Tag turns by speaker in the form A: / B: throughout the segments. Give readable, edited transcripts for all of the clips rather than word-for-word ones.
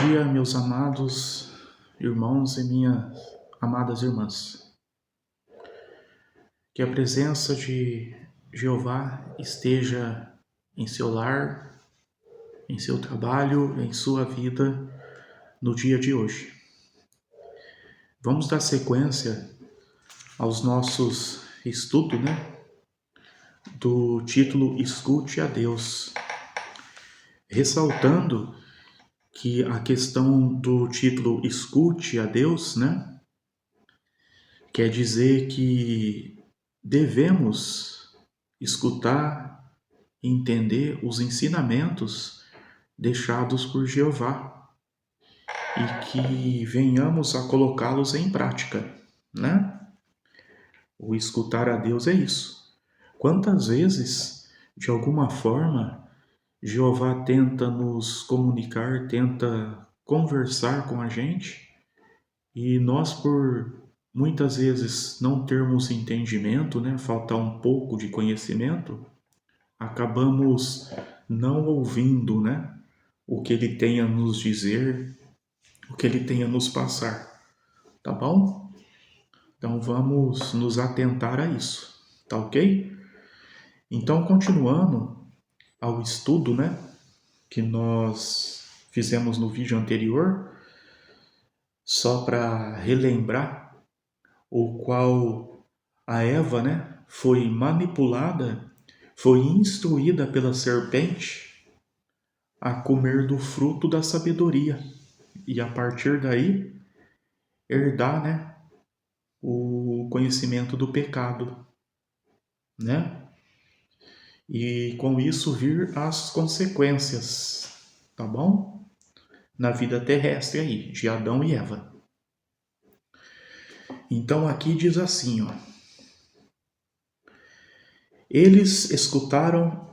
A: dia, meus amados irmãos e minhas amadas irmãs. Que a presença de Jeová esteja em seu lar, em seu trabalho, em sua vida no dia de hoje. Vamos dar sequência aos nossos estudos, do título Escute a Deus, ressaltando que a questão do título Escute a Deus, quer dizer que devemos escutar e entender os ensinamentos deixados por Jeová e que venhamos a colocá-los em prática, O escutar a Deus é isso. Quantas vezes, de alguma forma, Jeová tenta nos comunicar, tenta conversar com a gente, e nós, por muitas vezes não termos entendimento, faltar um pouco de conhecimento, acabamos não ouvindo, o que ele tem a nos dizer, o que ele tem a nos passar, tá bom? Então vamos nos atentar a isso, tá ok? Então, continuando ao estudo, que nós fizemos no vídeo anterior, só para relembrar, o qual a Eva, foi manipulada, foi instruída pela serpente a comer do fruto da sabedoria e a partir daí herdar, o conhecimento do pecado, E com isso vir as consequências, tá bom? Na vida terrestre aí, de Adão e Eva. Então aqui diz assim, Eles escutaram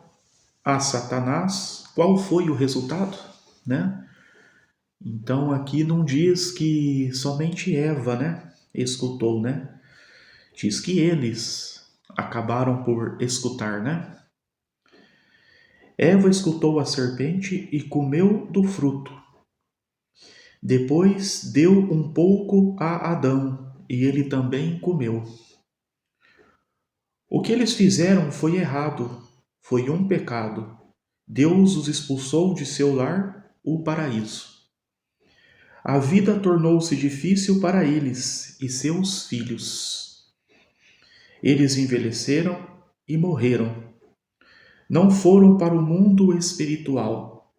A: a Satanás. Qual foi o resultado, Então aqui não diz que somente Eva, escutou, Diz que eles acabaram por escutar, Eva escutou a serpente e comeu do fruto. Depois deu um pouco a Adão e ele também comeu. O que eles fizeram foi errado, foi um pecado. Deus os expulsou de seu lar, o paraíso. A vida tornou-se difícil para eles e seus filhos. Eles envelheceram e morreram. Não foram para o mundo espiritual.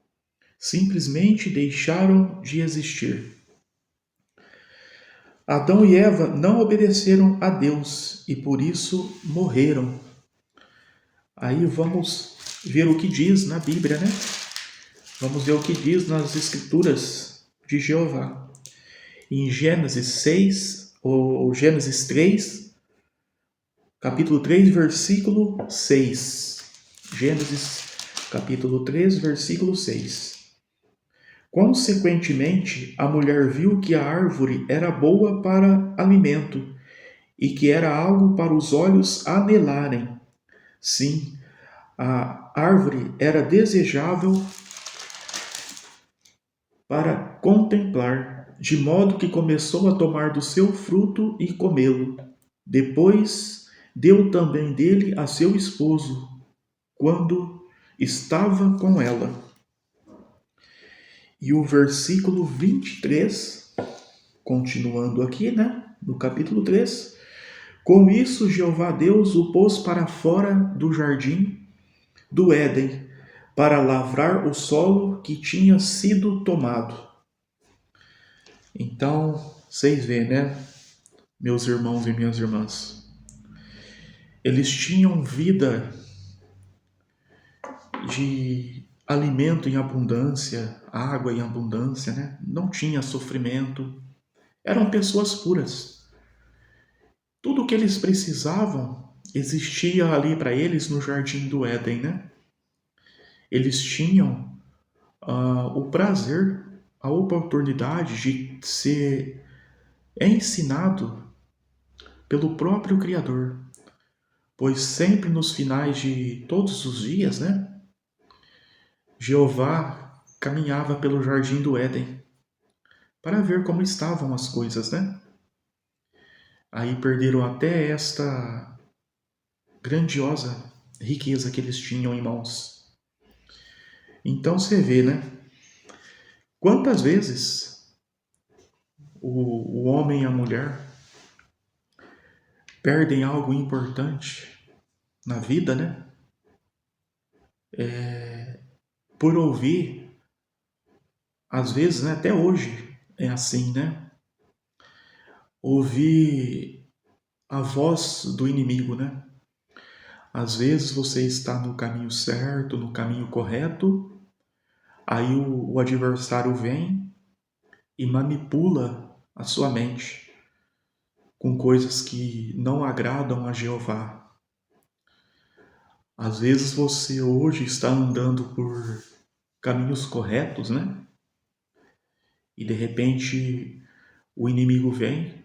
A: Simplesmente deixaram de existir. Adão e Eva não obedeceram a Deus e por isso morreram. Aí vamos ver o que diz na Bíblia, Vamos ver o que diz nas Escrituras de Jeová. Em Gênesis 6, ou Gênesis 3, capítulo 3, versículo 6. Gênesis, capítulo 3, versículo 6. Consequentemente, a mulher viu que a árvore era boa para alimento e que era algo para os olhos anelarem. Sim, a árvore era desejável para contemplar, de modo que começou a tomar do seu fruto e comê-lo. Depois deu também dele a seu esposo, quando estava com ela. E o versículo 23, continuando aqui, no capítulo 3, com isso Jeová Deus o pôs para fora do jardim do Éden, para lavrar o solo que tinha sido tomado. Então, vocês veem, meus irmãos e minhas irmãs, eles tinham vida de alimento em abundância, água em abundância, Não tinha sofrimento, eram pessoas puras. Tudo o que eles precisavam existia ali para eles no jardim do Éden, Eles tinham o prazer, a oportunidade de ser ensinado pelo próprio Criador, pois sempre nos finais de todos os dias, Jeová caminhava pelo jardim do Éden para ver como estavam as coisas, né? Aí perderam até esta grandiosa riqueza que eles tinham em mãos. Então você vê, né? Quantas vezes o homem e a mulher perdem algo importante na vida, né? Por ouvir, às vezes, né, até hoje é assim, né? Ouvir a voz do inimigo, né? Às vezes você está no caminho certo, no caminho correto, aí o adversário vem e manipula a sua mente com coisas que não agradam a Jeová. Às vezes você hoje está andando por caminhos corretos, né? E de repente o inimigo vem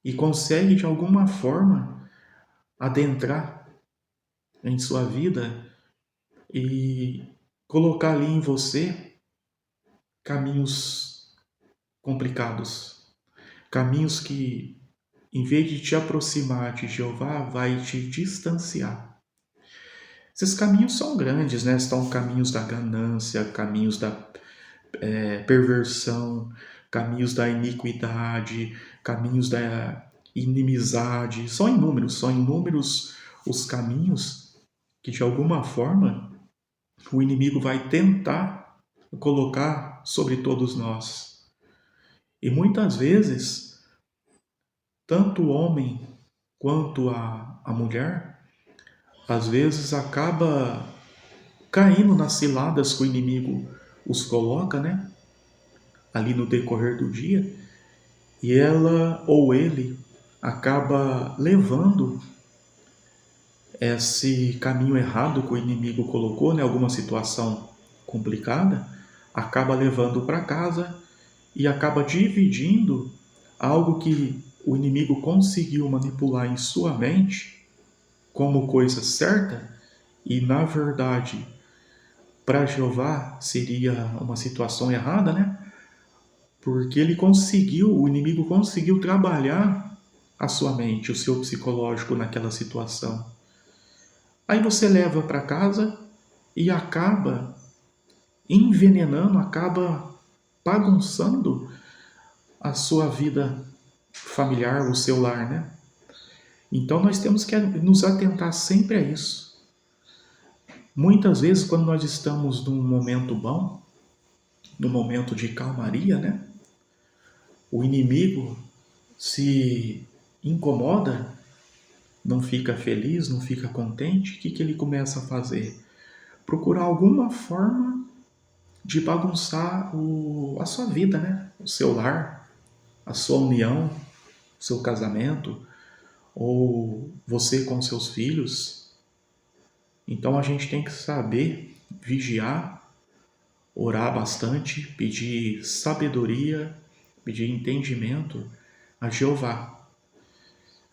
A: e consegue de alguma forma adentrar em sua vida e colocar ali em você caminhos complicados, caminhos que, em vez de te aproximar de Jeová, vai te distanciar. Esses caminhos são grandes, né? Estão caminhos da ganância, caminhos da perversão, caminhos da iniquidade, caminhos da inimizade. São inúmeros os caminhos que, de alguma forma, o inimigo vai tentar colocar sobre todos nós. E muitas vezes, tanto o homem quanto a mulher, às vezes acaba caindo nas ciladas que o inimigo os coloca, né? Ali no decorrer do dia, e ela ou ele acaba levando esse caminho errado que o inimigo colocou, né? Alguma situação complicada, acaba levando para casa e acaba dividindo algo que o inimigo conseguiu manipular em sua mente como coisa certa e, na verdade, para Jeová seria uma situação errada, né? Porque o inimigo conseguiu trabalhar a sua mente, o seu psicológico naquela situação. Aí você leva para casa e acaba envenenando, acaba bagunçando a sua vida familiar, o seu lar, né? Então nós temos que nos atentar sempre a isso. Muitas vezes, quando nós estamos num momento bom, num momento de calmaria, né? O inimigo se incomoda, não fica feliz, não fica contente. O que ele começa a fazer? Procurar alguma forma de bagunçar a sua vida, né? O seu lar, a sua união, o seu casamento, ou você com seus filhos. Então a gente tem que saber vigiar, orar bastante, pedir sabedoria, pedir entendimento a Jeová.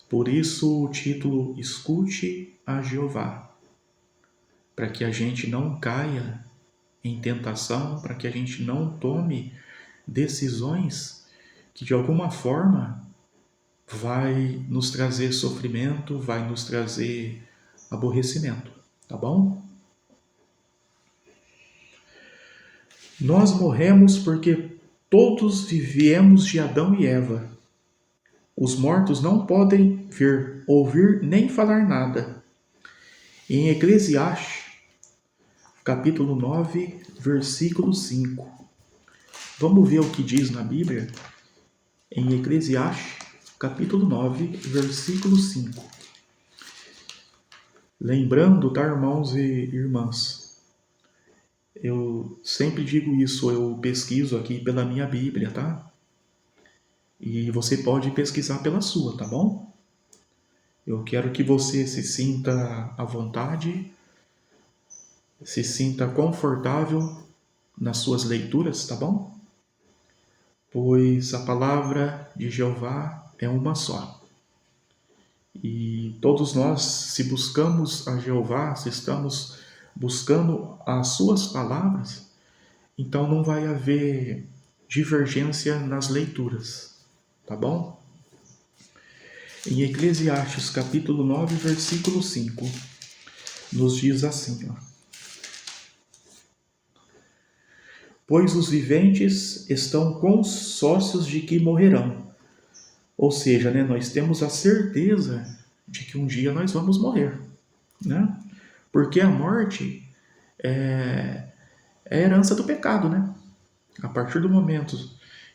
A: Por isso o título Escute a Jeová, para que a gente não caia em tentação, para que a gente não tome decisões que de alguma forma vai nos trazer sofrimento, vai nos trazer aborrecimento, tá bom? Nós morremos porque todos viemos de Adão e Eva. Os mortos não podem ver, ouvir nem falar nada. Em Eclesiastes, capítulo 9, versículo 5. Vamos ver o que diz na Bíblia? Em Eclesiastes, capítulo 9, versículo 5. Lembrando, tá, irmãos e irmãs? Eu sempre digo isso, eu pesquiso aqui pela minha Bíblia, tá? E você pode pesquisar pela sua, tá bom? Eu quero que você se sinta à vontade, se sinta confortável nas suas leituras, tá bom? Pois a palavra de Jeová é uma só. E todos nós, se buscamos a Jeová, se estamos buscando as suas palavras, então não vai haver divergência nas leituras, tá bom? Em Eclesiastes capítulo 9, versículo 5, nos diz assim, ó: pois os viventes estão conscientes de que morrerão. Ou seja, né, nós temos a certeza de que um dia nós vamos morrer, né? Porque a morte é a herança do pecado, né? A partir do momento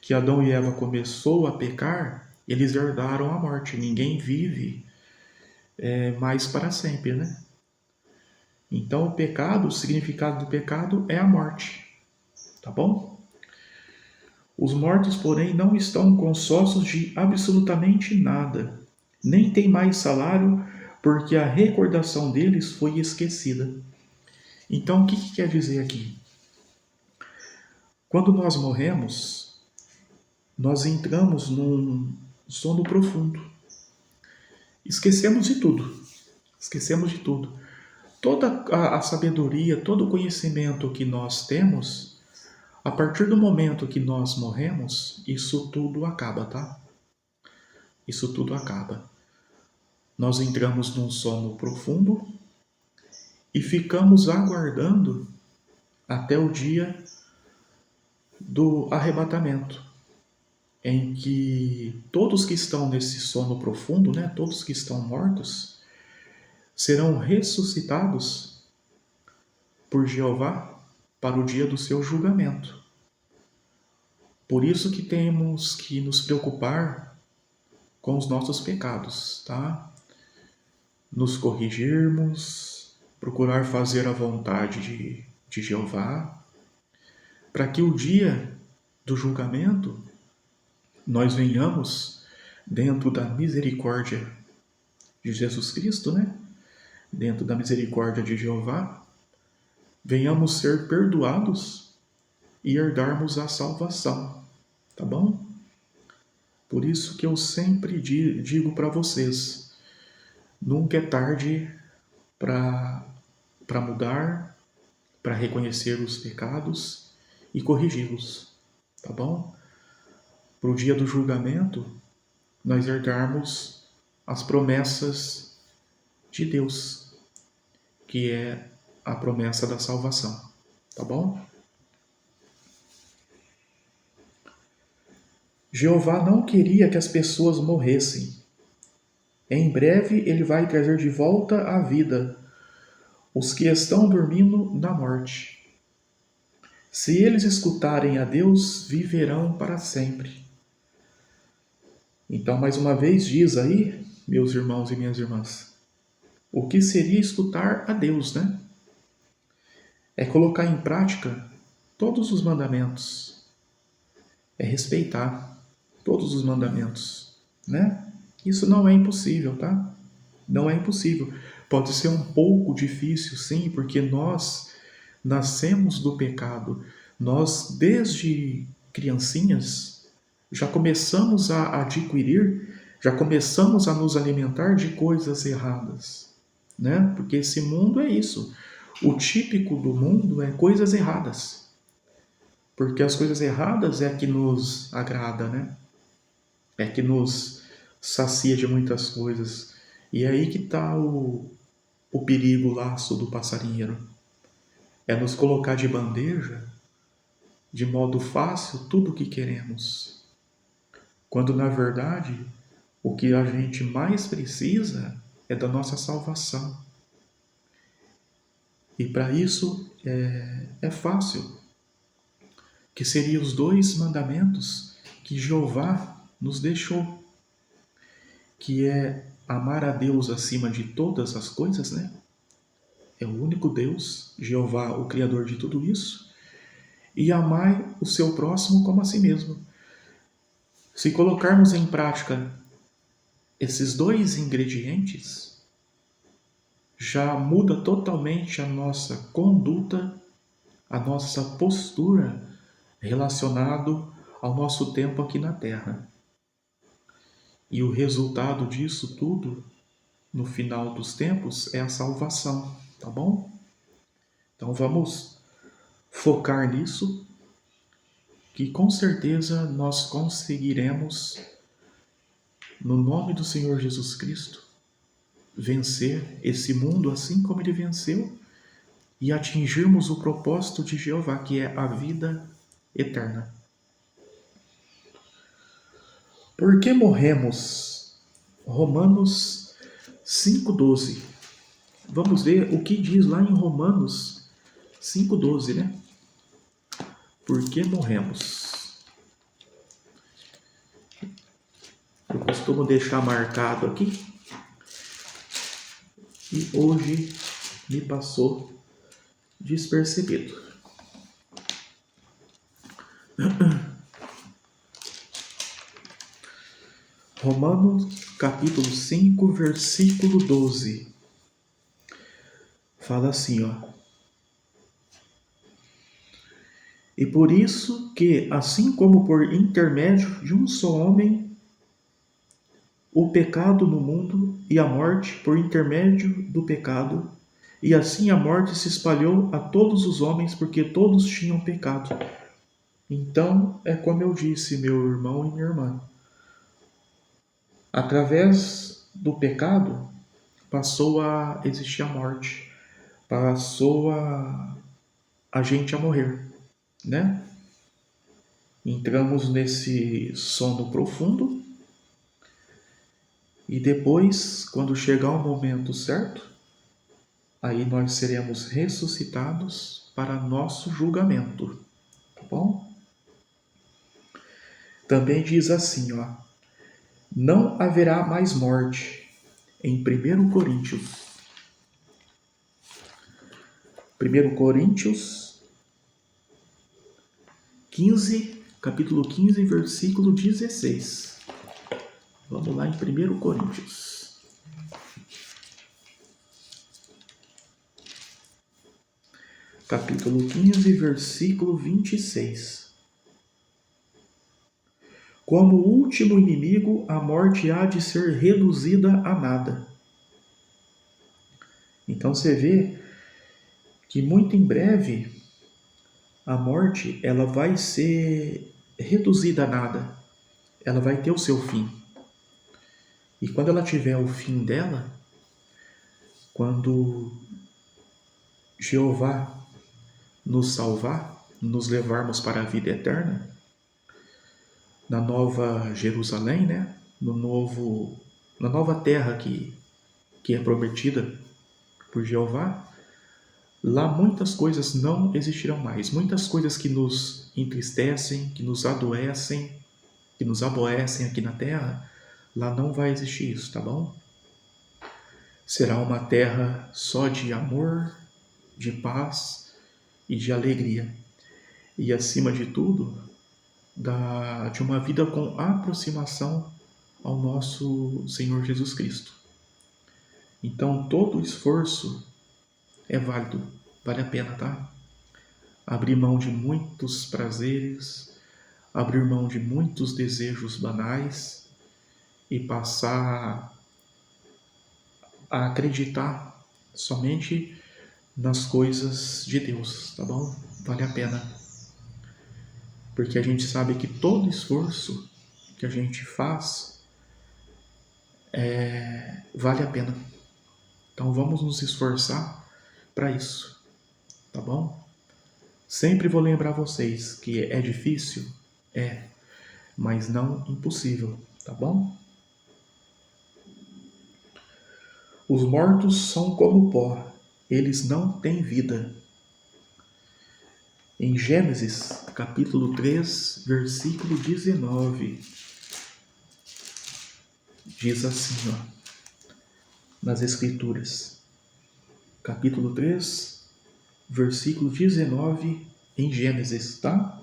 A: que Adão e Eva começou a pecar, eles herdaram a morte. Ninguém vive mais para sempre, né? Então, o pecado, o significado do pecado é a morte, tá bom? Os mortos, porém, não estão conscientes de absolutamente nada, nem têm mais salário, porque a recordação deles foi esquecida. Então, o que quer dizer aqui? Quando nós morremos, nós entramos num sono profundo. Esquecemos de tudo. Esquecemos de tudo. Toda a sabedoria, todo o conhecimento que nós temos, a partir do momento que nós morremos, isso tudo acaba, tá? Isso tudo acaba. Nós entramos num sono profundo e ficamos aguardando até o dia do arrebatamento, em que todos que estão nesse sono profundo, né, todos que estão mortos, serão ressuscitados por Jeová para o dia do seu julgamento. Por isso que temos que nos preocupar com os nossos pecados, tá? Nos corrigirmos, procurar fazer a vontade de Jeová, para que o dia do julgamento nós venhamos dentro da misericórdia de Jesus Cristo, né? Dentro da misericórdia de Jeová, venhamos ser perdoados e herdarmos a salvação, tá bom? Por isso que eu sempre digo para vocês, nunca é tarde para mudar, para reconhecer os pecados e corrigi-los, tá bom? Para o dia do julgamento, nós herdarmos as promessas de Deus, que é a promessa da salvação, tá bom? Jeová não queria que as pessoas morressem. Em breve ele vai trazer de volta à vida os que estão dormindo na morte. Se eles escutarem a Deus, viverão para sempre. Então, mais uma vez, diz aí, meus irmãos e minhas irmãs, o que seria escutar a Deus, né? É colocar em prática todos os mandamentos, é respeitar todos os mandamentos, né? Isso não é impossível, tá? Não é impossível. Pode ser um pouco difícil, sim, porque nós nascemos do pecado. Nós, desde criancinhas, já começamos a adquirir, já começamos a nos alimentar de coisas erradas, né? Porque esse mundo é isso. O típico do mundo é coisas erradas. Porque as coisas erradas é que nos agrada, né? É que nos sacia de muitas coisas. E é aí que está o perigo, o laço do passarinheiro. É nos colocar de bandeja, de modo fácil, tudo o que queremos. Quando, na verdade, o que a gente mais precisa é da nossa salvação. E para isso é fácil, que seriam os 2 mandamentos que Jeová nos deixou, que é amar a Deus acima de todas as coisas, né? É o único Deus, Jeová, o Criador de tudo isso, e amar o seu próximo como a si mesmo. Se colocarmos em prática esses 2 ingredientes, já muda totalmente a nossa conduta, a nossa postura relacionado ao nosso tempo aqui na Terra. E o resultado disso tudo, no final dos tempos, é a salvação, tá bom? Então vamos focar nisso que com certeza nós conseguiremos, no nome do Senhor Jesus Cristo, vencer esse mundo assim como ele venceu e atingirmos o propósito de Jeová, que é a vida eterna. Por que morremos? Romanos 5,12. Vamos ver o que diz lá em Romanos 5,12, né? Por que morremos? Eu costumo deixar marcado aqui e hoje me passou despercebido. Romanos capítulo 5, versículo 12. Fala assim, ó. E por isso que, assim como por intermédio de um só homem, o pecado no mundo e a morte por intermédio do pecado, e assim a morte se espalhou a todos os homens, porque todos tinham pecado. Então, é como eu disse, meu irmão e minha irmã. Através do pecado, passou a existir a morte, passou a gente a morrer, né? Entramos nesse sono profundo e depois, quando chegar o momento certo, aí nós seremos ressuscitados para nosso julgamento, tá bom? Também diz assim, ó, não haverá mais morte, em 1 Coríntios 15, capítulo 15, versículo 16. Vamos lá em 1 Coríntios. Capítulo 15, versículo 26. Como último inimigo, a morte há de ser reduzida a nada. Então você vê que muito em breve a morte ela vai ser reduzida a nada. Ela vai ter o seu fim. E quando ela tiver o fim dela, quando Jeová nos salvar, nos levarmos para a vida eterna, na nova Jerusalém, né? Na nova terra que é prometida por Jeová, lá muitas coisas não existirão mais. Muitas coisas que nos entristecem, que nos adoecem, que nos aborrecem aqui na terra, lá não vai existir isso, tá bom? Será uma terra só de amor, de paz e de alegria. E acima de tudo, de uma vida com aproximação ao nosso Senhor Jesus Cristo. Então, todo esforço é válido, vale a pena, tá? Abrir mão de muitos prazeres, abrir mão de muitos desejos banais e passar a acreditar somente nas coisas de Deus, tá bom? Vale a pena. Porque a gente sabe que todo esforço que a gente faz vale a pena. Então vamos nos esforçar para isso, tá bom? Sempre vou lembrar vocês que é difícil, mas não impossível, tá bom? Os mortos são como pó, eles não têm vida. Em Gênesis, capítulo 3, versículo 19, diz assim, ó, nas Escrituras. Capítulo 3, versículo 19, em Gênesis, tá?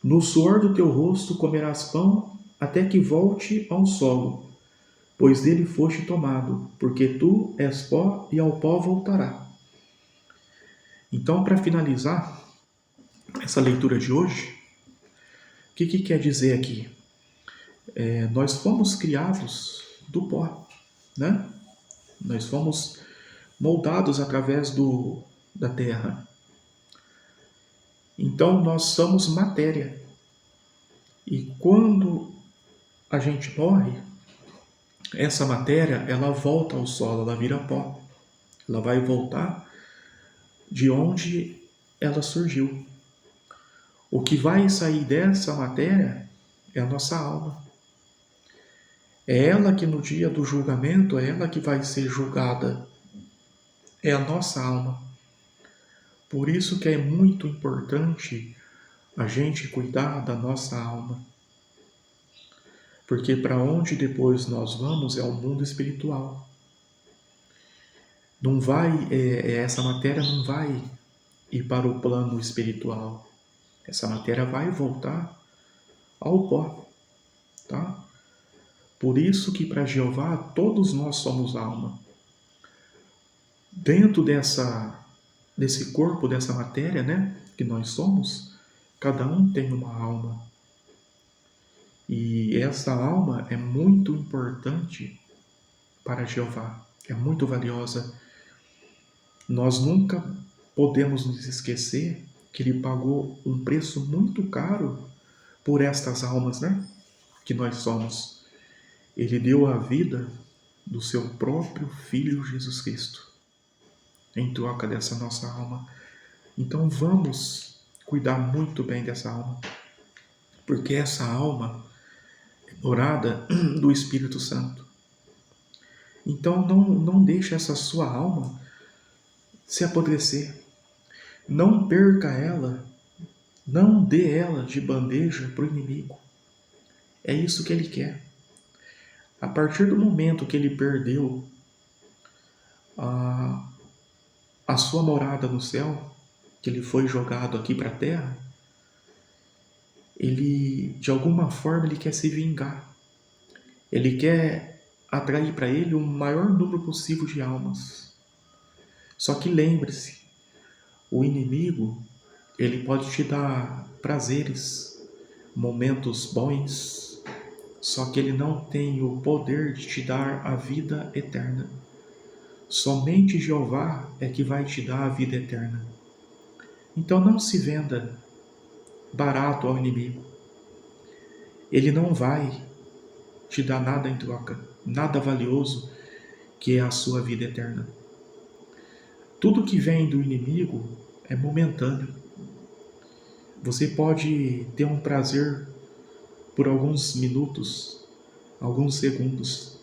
A: No suor do teu rosto comerás pão, até que volte ao solo, pois dele foste tomado, porque tu és pó e ao pó voltará. Então, para finalizar essa leitura de hoje, o que quer dizer aqui? Nós fomos criados do pó, né? Nós fomos moldados através da terra. Então nós somos matéria. E quando a gente morre, essa matéria ela volta ao solo, ela vira pó. Ela vai voltar de onde ela surgiu. O que vai sair dessa matéria é a nossa alma. É ela que no dia do julgamento, é ela que vai ser julgada. É a nossa alma. Por isso que é muito importante a gente cuidar da nossa alma. Porque para onde depois nós vamos é o mundo espiritual. Não vai, essa matéria não vai ir para o plano espiritual. Essa matéria vai voltar ao pó, tá? Por isso que para Jeová todos nós somos alma. Dentro desse corpo, dessa matéria, né, que nós somos, cada um tem uma alma. E essa alma é muito importante para Jeová, é muito valiosa. Nós nunca podemos nos esquecer que ele pagou um preço muito caro por estas almas, né, que nós somos. Ele deu a vida do seu próprio Filho Jesus Cristo em troca dessa nossa alma. Então vamos cuidar muito bem dessa alma, porque essa alma é morada do Espírito Santo. Então não deixe essa sua alma se apodrecer. Não perca ela, não dê ela de bandeja para o inimigo. É isso que ele quer. A partir do momento que ele perdeu a sua morada no céu, que ele foi jogado aqui para a terra, ele, de alguma forma, ele quer se vingar. Ele quer atrair para ele o maior número possível de almas. Só que lembre-se, o inimigo, ele pode te dar prazeres, momentos bons, só que ele não tem o poder de te dar a vida eterna. Somente Jeová é que vai te dar a vida eterna. Então não se venda barato ao inimigo. Ele não vai te dar nada em troca, nada valioso que é a sua vida eterna. Tudo que vem do inimigo é momentâneo. Você pode ter um prazer por alguns minutos, alguns segundos,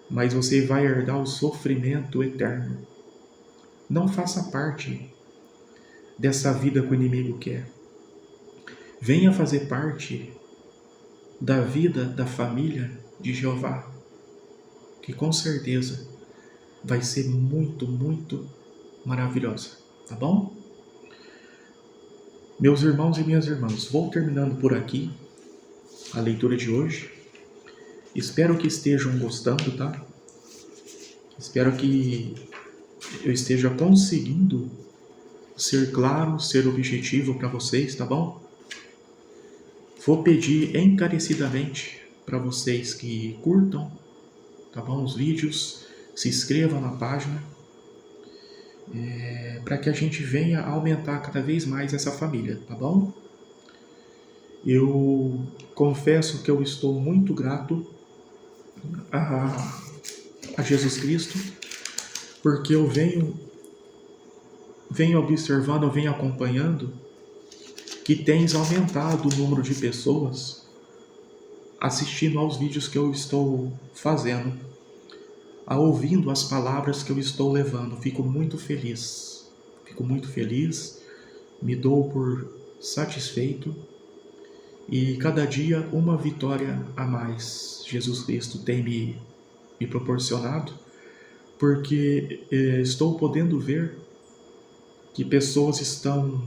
A: mas você vai herdar o sofrimento eterno. Não faça parte dessa vida que o inimigo quer. Venha fazer parte da vida da família de Jeová, que com certeza vai ser muito, muito maravilhosa, tá bom? Meus irmãos e minhas irmãs, vou terminando por aqui a leitura de hoje. Espero que estejam gostando, tá? Espero que eu esteja conseguindo ser claro, ser objetivo para vocês, tá bom? Vou pedir encarecidamente para vocês que curtam, tá bom? Os vídeos, se inscrevam na página, para que a gente venha aumentar cada vez mais essa família, tá bom? Eu confesso que eu estou muito grato a Jesus Cristo, porque eu venho observando, eu venho acompanhando que tens aumentado o número de pessoas assistindo aos vídeos que eu estou fazendo, ouvindo as palavras que eu estou levando. Fico muito feliz, me dou por satisfeito e cada dia uma vitória a mais Jesus Cristo tem me proporcionado, porque estou podendo ver que pessoas estão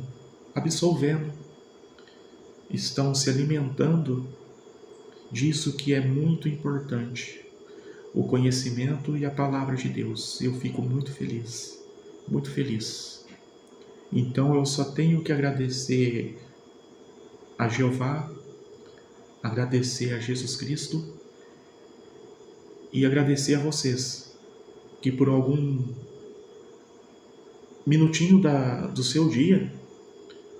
A: absolvendo, estão se alimentando disso que é muito importante, o conhecimento e a palavra de Deus. Eu fico muito feliz, muito feliz. Então eu só tenho que agradecer a Jeová, agradecer a Jesus Cristo e agradecer a vocês que por algum minutinho do seu dia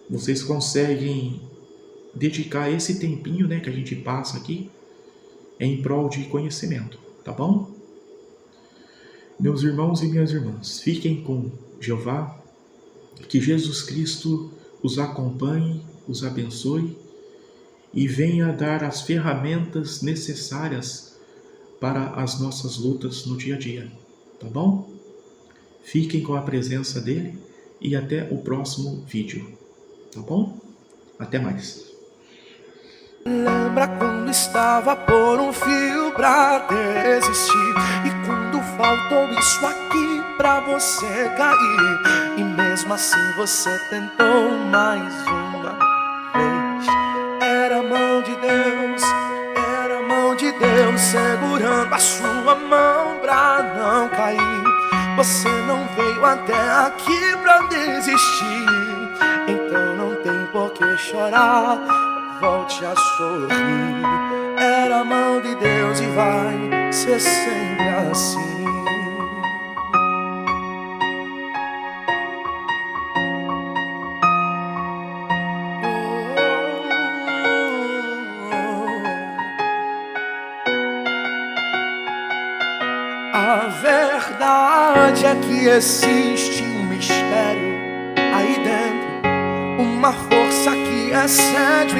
A: Vocês conseguem dedicar esse tempinho, né, que a gente passa aqui em prol de conhecimento, tá bom? Meus irmãos e minhas irmãs, fiquem com Jeová, que Jesus Cristo os acompanhe, os abençoe e venha dar as ferramentas necessárias para as nossas lutas no dia a dia, tá bom? Fiquem com a presença dele e até o próximo vídeo, tá bom? Até mais.
B: Lembra quando estava por um fio pra desistir, e quando faltou isso aqui pra você cair, e mesmo assim você tentou mais uma vez. Era a mão de Deus, era a mão de Deus segurando a sua mão pra não cair. Você não veio até aqui pra desistir, então não tem por que chorar, volte a sorrir. Era a mão de Deus e vai ser sempre assim. A verdade é que existe um mistério aí dentro, uma força que excede o